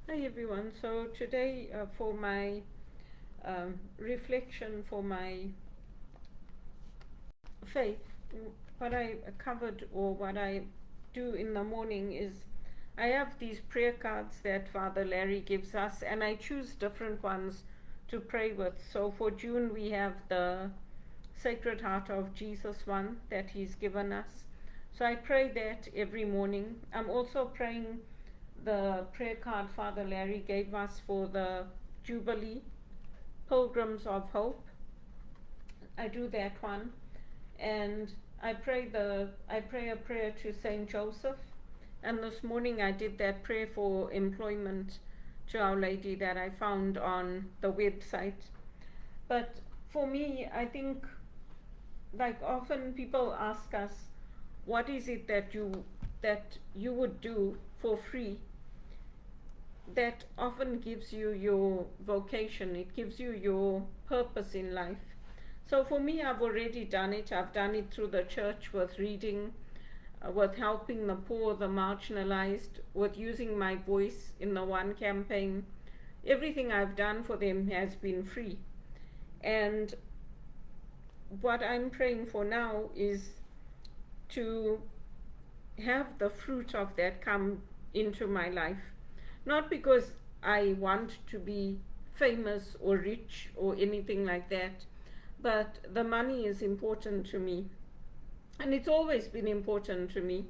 Hi everyone. So today, for my reflection for my faith, what I covered or what I do in the morning is I have these prayer cards that Father Larry gives us, and I choose different ones to pray with. So for June, we have the Sacred Heart of Jesus one that he's given us. So I pray that every morning. I'm also praying the prayer card Father Larry gave us for the Jubilee, Pilgrims of Hope. I do that one, and I pray a prayer to Saint Joseph. And this morning I did that prayer for employment to Our Lady that I found on the website. But for me, I think, like, often people ask us, what is it that you would do for free? That often gives you your vocation, it gives you your purpose in life. So for me, I've already done it. I've done it through the church with reading, with helping the poor, the marginalized, with using my voice in the one campaign. Everything I've done for them has been free. And what I'm praying for now is to have the fruit of that come into my life. Not because I want to be famous or rich or anything like that, but the money is important to me. And it's always been important to me,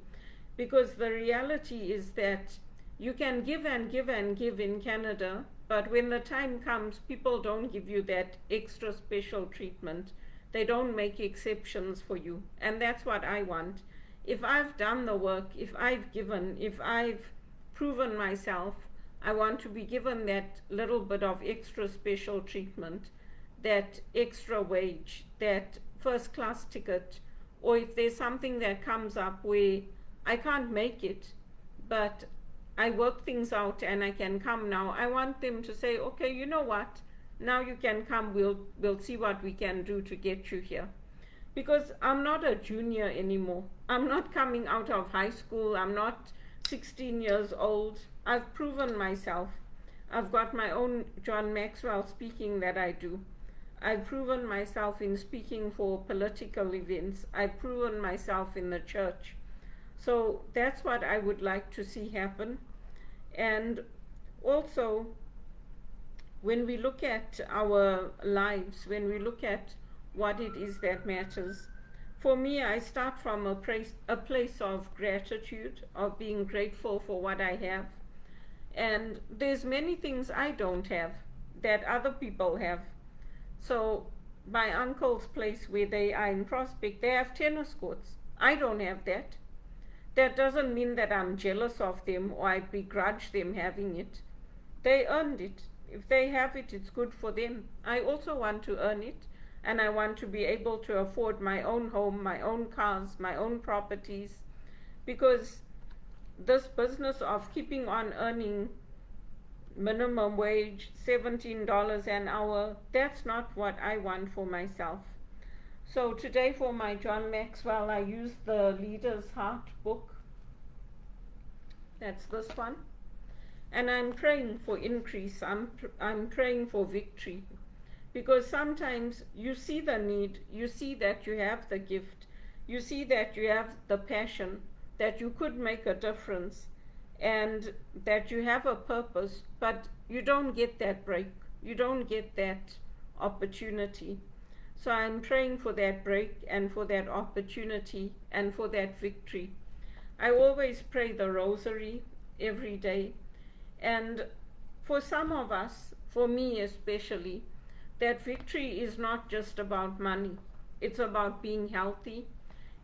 because the reality is that you can give and give and give in Canada, but when the time comes, people don't give you that extra special treatment. They don't make exceptions for you. And that's what I want. If I've done the work, if I've given, if I've proven myself, I want to be given that little bit of extra special treatment, that extra wage, that first class ticket, or if there's something that comes up where I can't make it, but I work things out and I can come now, I want them to say, okay, you know what? Now you can come, we'll see what we can do to get you here. Because I'm not a junior anymore. I'm not coming out of high school. I'm not 16 years old. I've proven myself. I've got my own John Maxwell speaking that I do. I've proven myself in speaking for political events. I've proven myself in the church. So that's what I would like to see happen. And also, when we look at our lives, when we look at what it is that matters, for me, I start from a place of gratitude, of being grateful for what I have. And there's many things I don't have that other people have. So my uncle's place where they are in Prospect, they have tennis courts. I don't have that. That doesn't mean that I'm jealous of them or I begrudge them having it. They earned it. If they have it, it's good for them. I also want to earn it, and I want to be able to afford my own home, my own cars, my own properties, because this business of keeping on earning minimum wage, $17 an hour, that's not what I want for myself. So today for my John Maxwell, I used the Leader's Heart book. That's this one. And I'm praying for increase. I'm praying for victory. Because sometimes you see the need, you see that you have the gift, you see that you have the passion, that you could make a difference, and that you have a purpose, but you don't get that break. You don't get that opportunity. So I'm praying for that break and for that opportunity and for that victory. I always pray the rosary every day. And for some of us, for me especially, that victory is not just about money. It's about being healthy.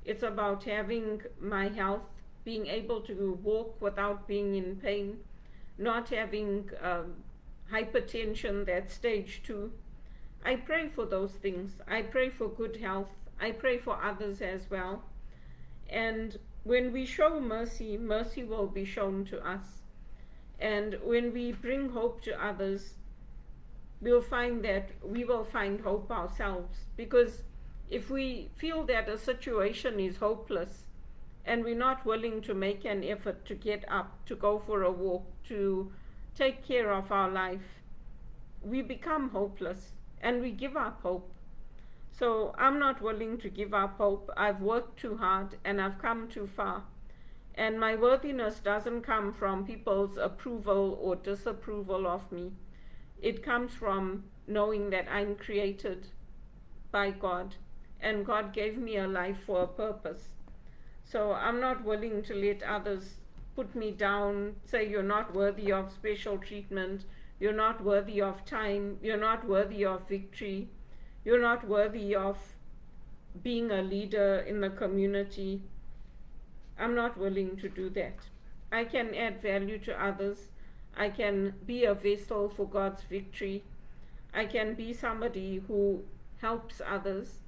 It's about having my health, being able to walk without being in pain, not having hypertension, that's stage 2. I pray for those things. I pray for good health. I pray for others as well. And when we show mercy, mercy will be shown to us. And when we bring hope to others, we'll find that we will find hope ourselves. Because if we feel that a situation is hopeless and we're not willing to make an effort to get up, to go for a walk, to take care of our life, we become hopeless and we give up hope. So I'm not willing to give up hope. I've worked too hard and I've come too far. And my worthiness doesn't come from people's approval or disapproval of me. It comes from knowing that I'm created by God and God gave me a life for a purpose. So I'm not willing to let others put me down, say you're not worthy of special treatment, you're not worthy of time, you're not worthy of victory, you're not worthy of being a leader in the community. I'm not willing to do that. I can add value to others. I can be a vessel for God's victory. I can be somebody who helps others.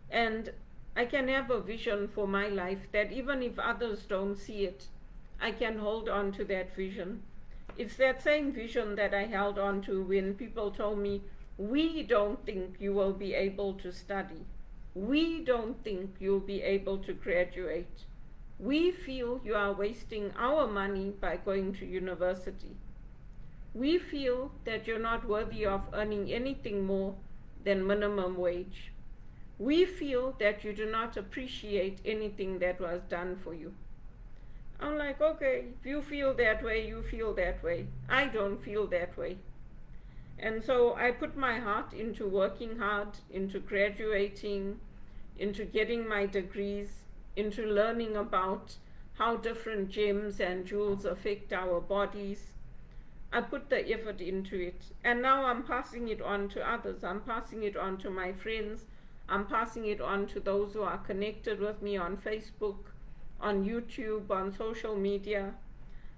And I can have a vision for my life that even if others don't see it, I can hold on to that vision. It's that same vision that I held on to when people told me, we don't think you will be able to study. We don't think you'll be able to graduate. We feel you are wasting our money by going to university. We feel that you're not worthy of earning anything more than minimum wage. We feel that you do not appreciate anything that was done for you. I'm like, okay, if you feel that way, you feel that way. I don't feel that way. And so I put my heart into working hard, into graduating, into getting my degrees, into learning about how different gems and jewels affect our bodies. I put the effort into it. And now I'm passing it on to others. I'm passing it on to my friends. I'm passing it on to those who are connected with me on Facebook, on YouTube, on social media,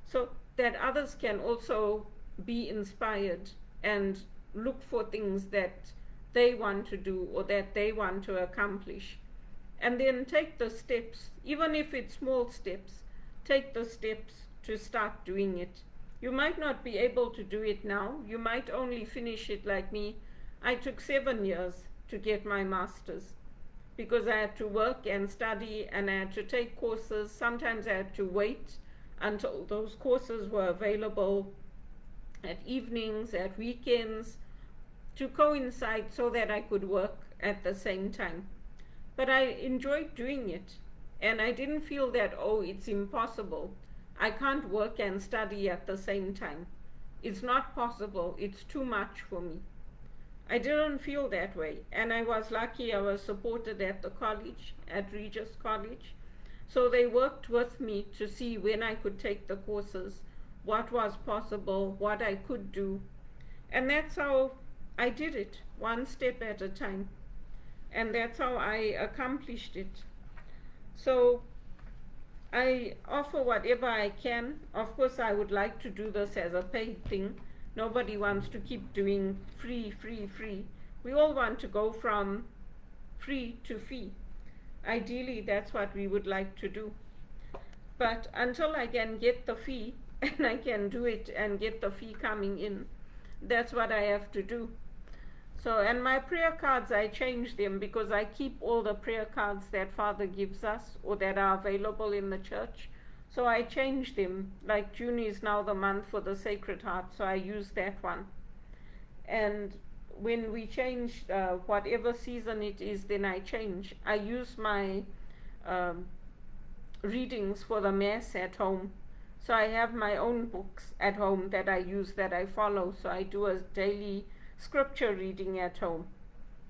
so that others can also be inspired and look for things that they want to do or that they want to accomplish. And then take the steps, even if it's small steps, take the steps to start doing it. You might not be able to do it now. You might only finish it like me. I took 7 years to get my master's because I had to work and study and I had to take courses. Sometimes I had to wait until those courses were available at evenings, at weekends, to coincide so that I could work at the same time. But I enjoyed doing it, and I didn't feel that, oh, it's impossible. I can't work and study at the same time. It's not possible. It's too much for me. I didn't feel that way, and I was lucky. I was supported at the college, at Regis College. So they worked with me to see when I could take the courses, what was possible, what I could do. And that's how I did it, one step at a time. And that's how I accomplished it. So I offer whatever I can. Of course, I would like to do this as a paid thing. Nobody wants to keep doing free, free, free. We all want to go from free to fee. Ideally, that's what we would like to do. But until I can get the fee, and I can do it and get the fee coming in, that's what I have to do. So, and my prayer cards, I change them because I keep all the prayer cards that Father gives us or that are available in the church. So I change them. Like June is now the month for the Sacred Heart, so I use that one. And when we change whatever season it is, then I change. I use my readings for the Mass at home. So I have my own books at home that I use, that I follow. So I do a daily scripture reading at home.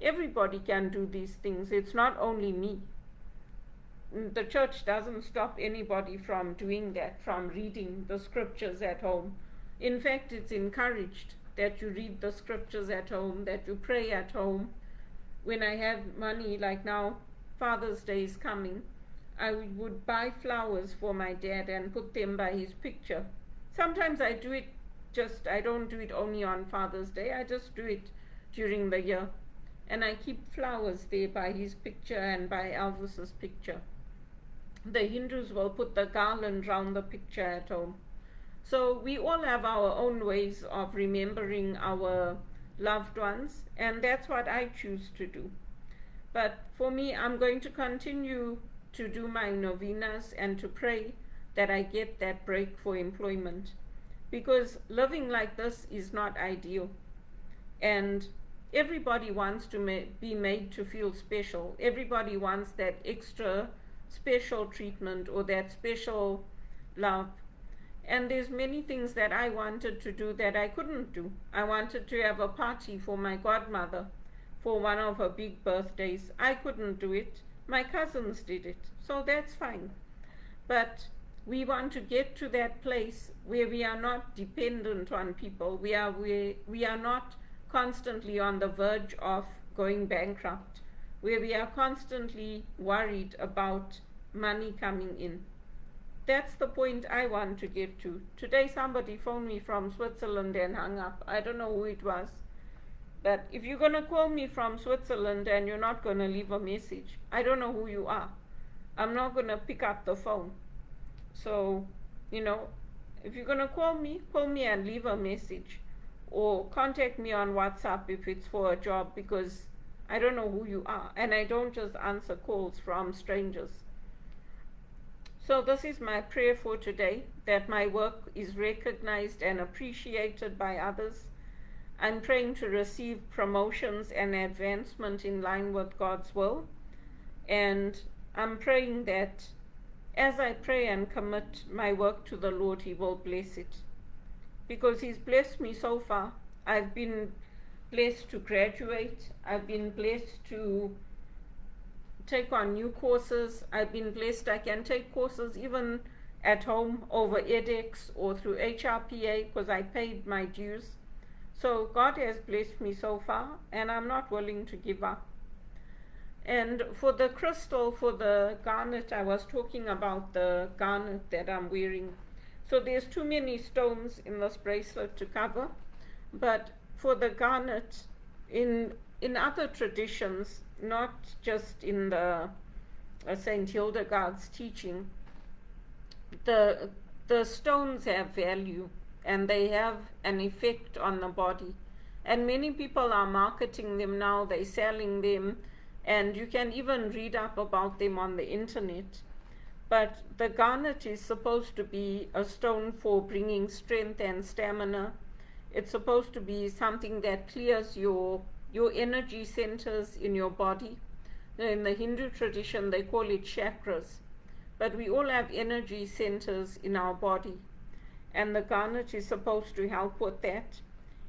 Everybody can do these things. It's not only me. The church doesn't stop anybody from doing that, from reading the scriptures at home. In fact, it's encouraged that you read the scriptures at home, that you pray at home. When I have money, like now, Father's Day is coming, I would buy flowers for my dad and put them by his picture. Sometimes I do it I don't do it only on Father's Day, I just do it during the year. And I keep flowers there by his picture and by Elvis's picture. The Hindus will put the garland round the picture at home. So we all have our own ways of remembering our loved ones, and that's what I choose to do. But for me, I'm going to continue to do my novenas and to pray that I get that break for employment. because living like this is not ideal. And everybody wants to be made to feel special. Everybody wants that extra special treatment or that special love. And there's many things that I wanted to do that I couldn't do. I wanted to have a party for my godmother for one of her big birthdays. I couldn't do it. My cousins did it. So that's fine. But we want to get to that place where we are not dependent on people. We are not constantly on the verge of going bankrupt, where we are constantly worried about money coming in. That's the point I want to get to. Today somebody phoned me from Switzerland and hung up. I don't know who it was. But if you're going to call me from Switzerland and you're not going to leave a message, I don't know who you are. I'm not going to pick up the phone. So, if you're going to call me and leave a message. Or contact me on WhatsApp if it's for a job, because I don't know who you are. And I don't just answer calls from strangers. So this is my prayer for today, that my work is recognized and appreciated by others. I'm praying to receive promotions and advancement in line with God's will. And I'm praying that as I pray and commit my work to the Lord, He will bless it. Because He's blessed me so far. I've been blessed to graduate. I've been blessed to take on new courses. I've been blessed I can take courses even at home over edX or through HRPA, because I paid my dues. So God has blessed me so far, and I'm not willing to give up. And for the crystal, for the garnet, I was talking about the garnet that I'm wearing. So there's too many stones in this bracelet to cover. But for the garnet, in other traditions, not just in the Saint Hildegard's teaching, the stones have value and they have an effect on the body. And many people are marketing them now, they're selling them, and you can even read up about them on the internet. But the garnet is supposed to be a stone for bringing strength and stamina. It's supposed to be something that clears your energy centers in your body. In the Hindu tradition, they call it chakras. But we all have energy centers in our body. And the garnet is supposed to help with that.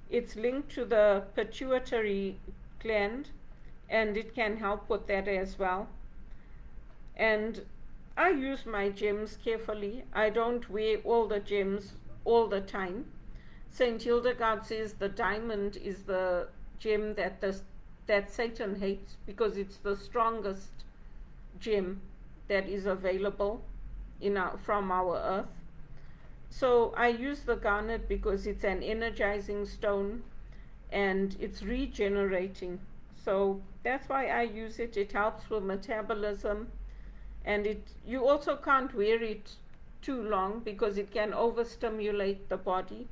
It's linked to the pituitary gland, and it can help with that as well. And I use my gems carefully. I don't wear all the gems all the time. Saint Hildegard says the diamond is the gem that Satan hates, because it's the strongest gem that is available from our earth. So I use the garnet because it's an energizing stone and it's regenerating. So that's why I use it. It helps with metabolism, and you also can't wear it too long because it can overstimulate the body.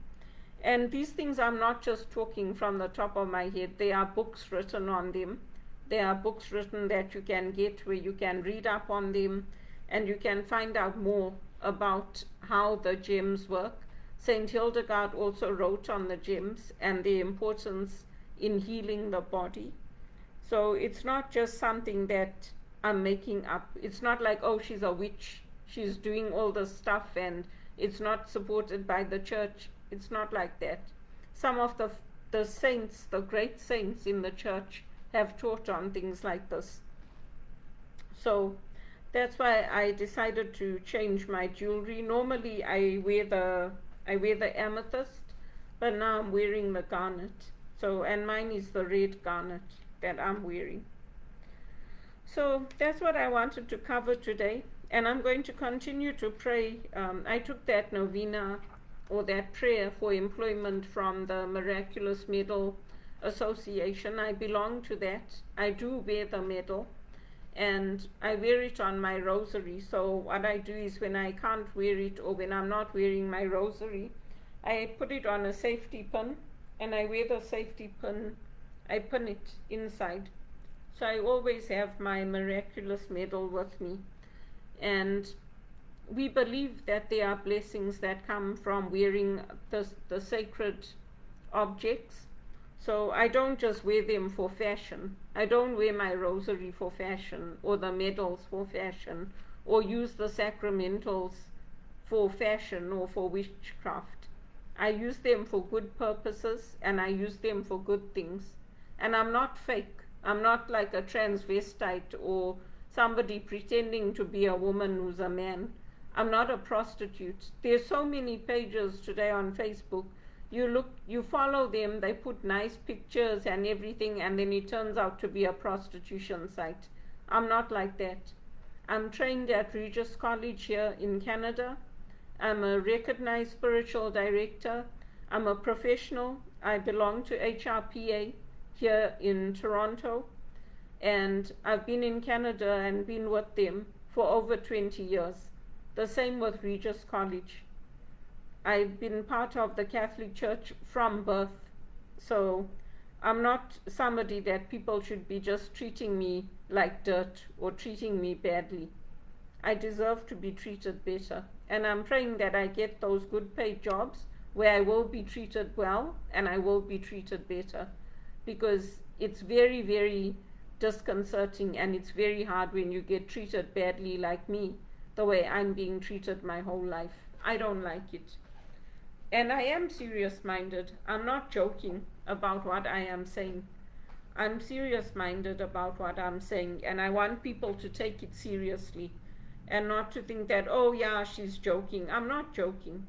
And these things, I'm not just talking from the top of my head. There are books written on them. There are books written that you can get where you can read up on them and you can find out more about how the gems work. Saint Hildegard also wrote on the gems and their importance in healing the body. So it's not just something that I'm making up. It's not like, oh, she's a witch, she's doing all this stuff and it's not supported by the church. It's not like that. Some of the saints, the great saints in the church, have taught on things like this. So that's why I decided to change my jewelry. Normally I wear the amethyst, but now I'm wearing the garnet. So, and mine is the red garnet that I'm wearing. So that's what I wanted to cover today, and I'm going to continue to pray. I took that novena or that prayer for employment from the Miraculous Medal Association. I belong to that. I do wear the medal, and I wear it on my rosary. So what I do is, when I can't wear it or when I'm not wearing my rosary, I put it on a safety pin, and I wear the safety pin, I pin it inside. So I always have my miraculous medal with me. And we believe that there are blessings that come from wearing the sacred objects. So I don't just wear them for fashion. I don't wear my rosary for fashion, or the medals for fashion, or use the sacramentals for fashion or for witchcraft. I use them for good purposes, and I use them for good things. And I'm not fake. I'm not like a transvestite or somebody pretending to be a woman who's a man. I'm not a prostitute. There's so many pages today on Facebook. You follow them, they put nice pictures and everything, and then it turns out to be a prostitution site. I'm not like that. I'm trained at Regis College here in Canada. I'm a recognized spiritual director. I'm a professional. I belong to HRPA here in Toronto. And I've been in Canada and been with them for over 20 years. The same with Regis College. I've been part of the Catholic Church from birth. So I'm not somebody that people should be just treating me like dirt or treating me badly. I deserve to be treated better. And I'm praying that I get those good paid jobs where I will be treated well and I will be treated better. Because it's very, very disconcerting, and it's very hard when you get treated badly like me, the way I'm being treated my whole life. I don't like it. And I am serious-minded. I'm not joking about what I am saying. I'm serious-minded about what I'm saying, and I want people to take it seriously and not to think that, oh yeah, she's joking. I'm not joking.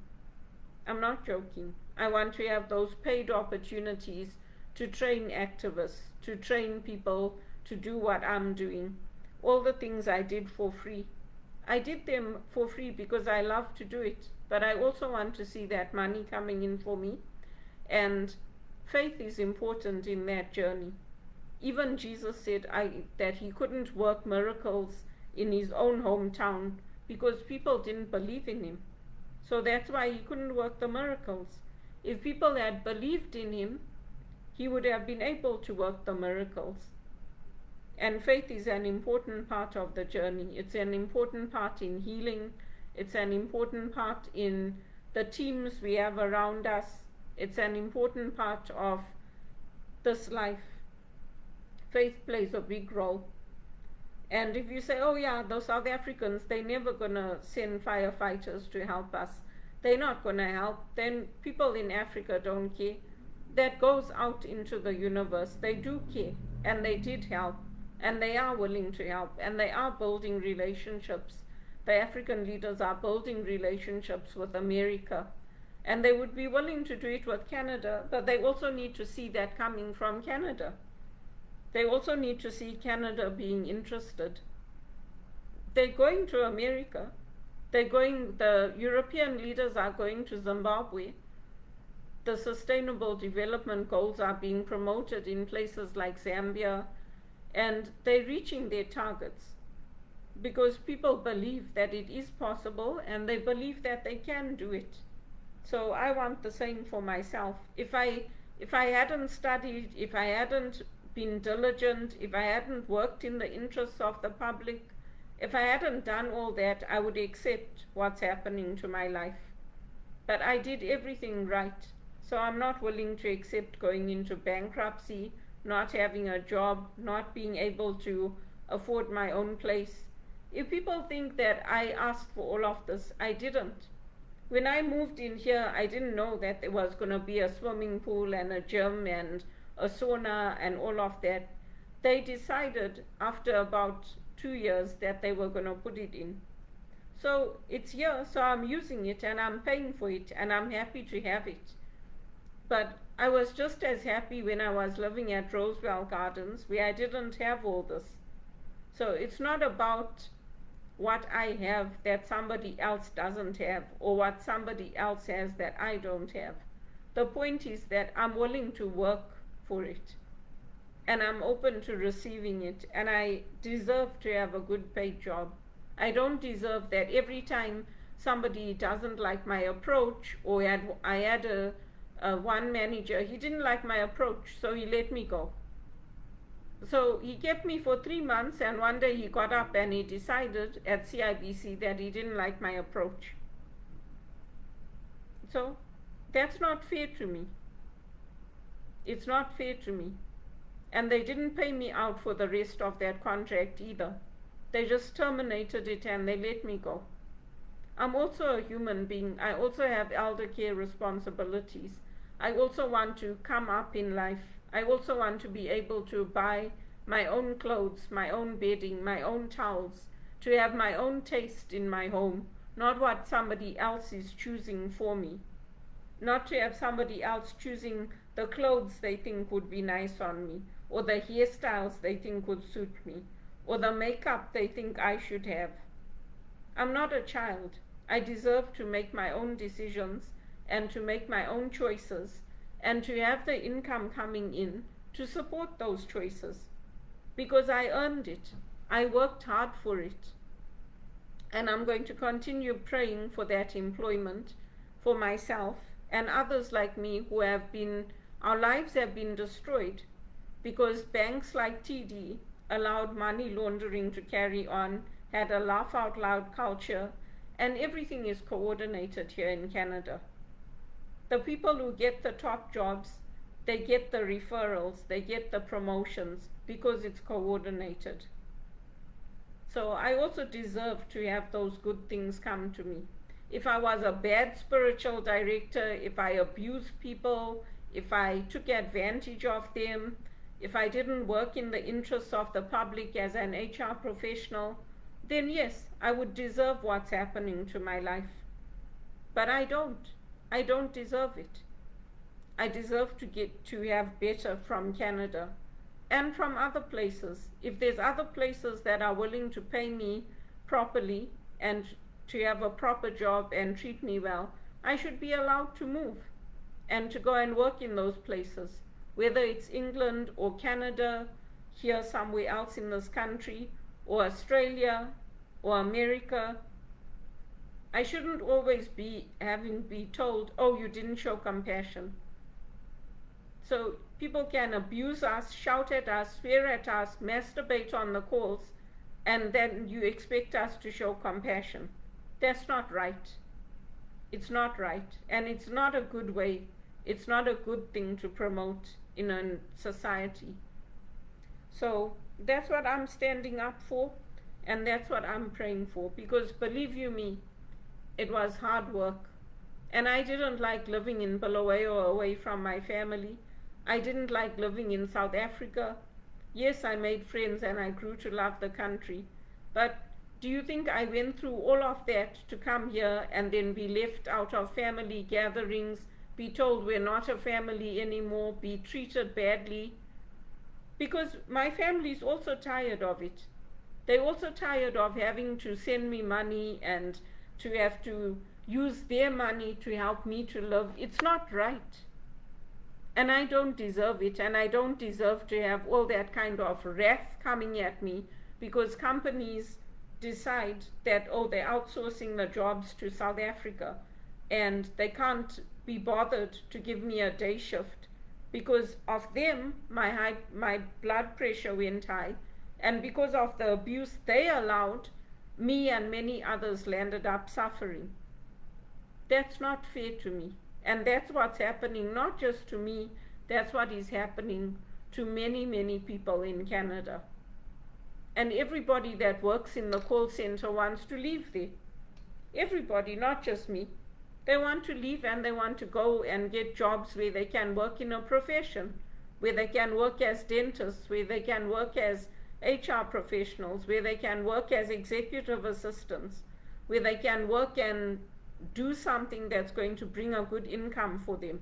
I'm not joking. I want to have those paid opportunities to train activists, to train people to do what I'm doing. All the things I did for free. I did them for free because I love to do it, but I also want to see that money coming in for me. And faith is important in that journey. Even Jesus said that he couldn't work miracles in his own hometown because people didn't believe in him. So that's why he couldn't work the miracles. If people had believed in him, he would have been able to work the miracles. And faith is an important part of the journey. It's an important part in healing. It's an important part in the teams we have around us. It's an important part of this life. Faith plays a big role. And if you say, oh yeah, those South Africans, they're never going to send firefighters to help us. They're not going to help. Then people in Africa don't care. That goes out into the universe. They do care, and they did help, and they are willing to help, and they are building relationships. The African leaders are building relationships with America, and they would be willing to do it with Canada, but they also need to see that coming from Canada. They also need to see Canada being interested. They're going to America. The European leaders are going to Zimbabwe. The Sustainable Development Goals are being promoted in places like Zambia, and they're reaching their targets because people believe that it is possible, and they believe that they can do it. So I want the same for myself. If I hadn't studied, if I hadn't been diligent, if I hadn't worked in the interests of the public, if I hadn't done all that, I would accept what's happening to my life. But I did everything right. So I'm not willing to accept going into bankruptcy, not having a job, not being able to afford my own place. If people think that I asked for all of this, I didn't. When I moved in here, I didn't know that there was going to be a swimming pool and a gym and a sauna and all of that. They decided after about 2 years that they were going to put it in. So it's here, so I'm using it and I'm paying for it and I'm happy to have it. But I was just as happy when I was living at Rosewell Gardens, where I didn't have all this. So it's not about what I have that somebody else doesn't have, or what somebody else has that I don't have. The point is that I'm willing to work for it, and I'm open to receiving it, and I deserve to have a good paid job. I don't deserve that every time somebody doesn't like my approach, or I had a one manager, he didn't like my approach, so he let me go. So he kept me for 3 months, and one day he got up and he decided at CIBC that he didn't like my approach. So that's not fair to me. It's not fair to me. And they didn't pay me out for the rest of that contract either. They just terminated it and they let me go. I'm also a human being. I also have elder care responsibilities. I also want to come up in life. I also want to be able to buy my own clothes, my own bedding, my own towels, to have my own taste in my home, not what somebody else is choosing for me. Not to have somebody else choosing the clothes they think would be nice on me, or the hairstyles they think would suit me, or the makeup they think I should have. I'm not a child. I deserve to make my own decisions and to make my own choices and to have the income coming in to support those choices, because I earned it. I worked hard for it. And I'm going to continue praying for that employment for myself and others like me who have been, our lives have been destroyed because banks like TD allowed money laundering to carry on, had a laugh out loud culture, and everything is coordinated here in Canada. The people who get the top jobs, they get the referrals, they get the promotions because it's coordinated. So I also deserve to have those good things come to me. If I was a bad spiritual director, if I abused people, if I took advantage of them, if I didn't work in the interests of the public as an HR professional, then yes, I would deserve what's happening to my life. But I don't. I don't deserve it. I deserve to have better from Canada and from other places. If there's other places that are willing to pay me properly and to have a proper job and treat me well, I should be allowed to move and to go and work in those places, whether it's England or Canada, here somewhere else in this country, or Australia or America. I shouldn't always be told, oh, you didn't show compassion. So people can abuse us, shout at us, swear at us, masturbate on the calls, and then you expect us to show compassion. That's not right. It's not right. And it's not a good way. It's not a good thing to promote in a society. So that's what I'm standing up for, and that's what I'm praying for. Because believe you me, it was hard work. And I didn't like living in Bulawayo away from my family. I didn't like living in South Africa. Yes, I made friends and I grew to love the country. But do you think I went through all of that to come here and then be left out of family gatherings, be told we're not a family anymore, be treated badly? Because my family's also tired of it. They're also tired of having to send me money and to have to use their money to help me to live. It's not right. And I don't deserve it, and I don't deserve to have all that kind of wrath coming at me because companies decide that, oh, they're outsourcing the jobs to South Africa and they can't be bothered to give me a day shift. Because of them, my blood pressure went high, and because of the abuse they allowed, me and many others landed up suffering. That's not fair to me. And that's what's happening, not just to me, that's what is happening to many, many people in Canada. And everybody that works in the call center wants to leave there. Everybody, not just me. They want to leave and they want to go and get jobs where they can work in a profession, where they can work as dentists, where they can work as HR professionals, where they can work as executive assistants, where they can work and do something that's going to bring a good income for them.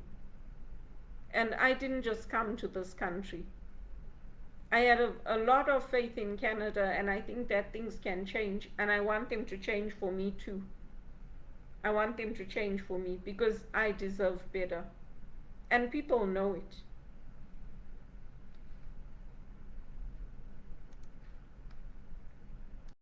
And I didn't just come to this country. I had a lot of faith in Canada, and I think that things can change, and I want them to change for me too. I want them to change for me because I deserve better. And people know it.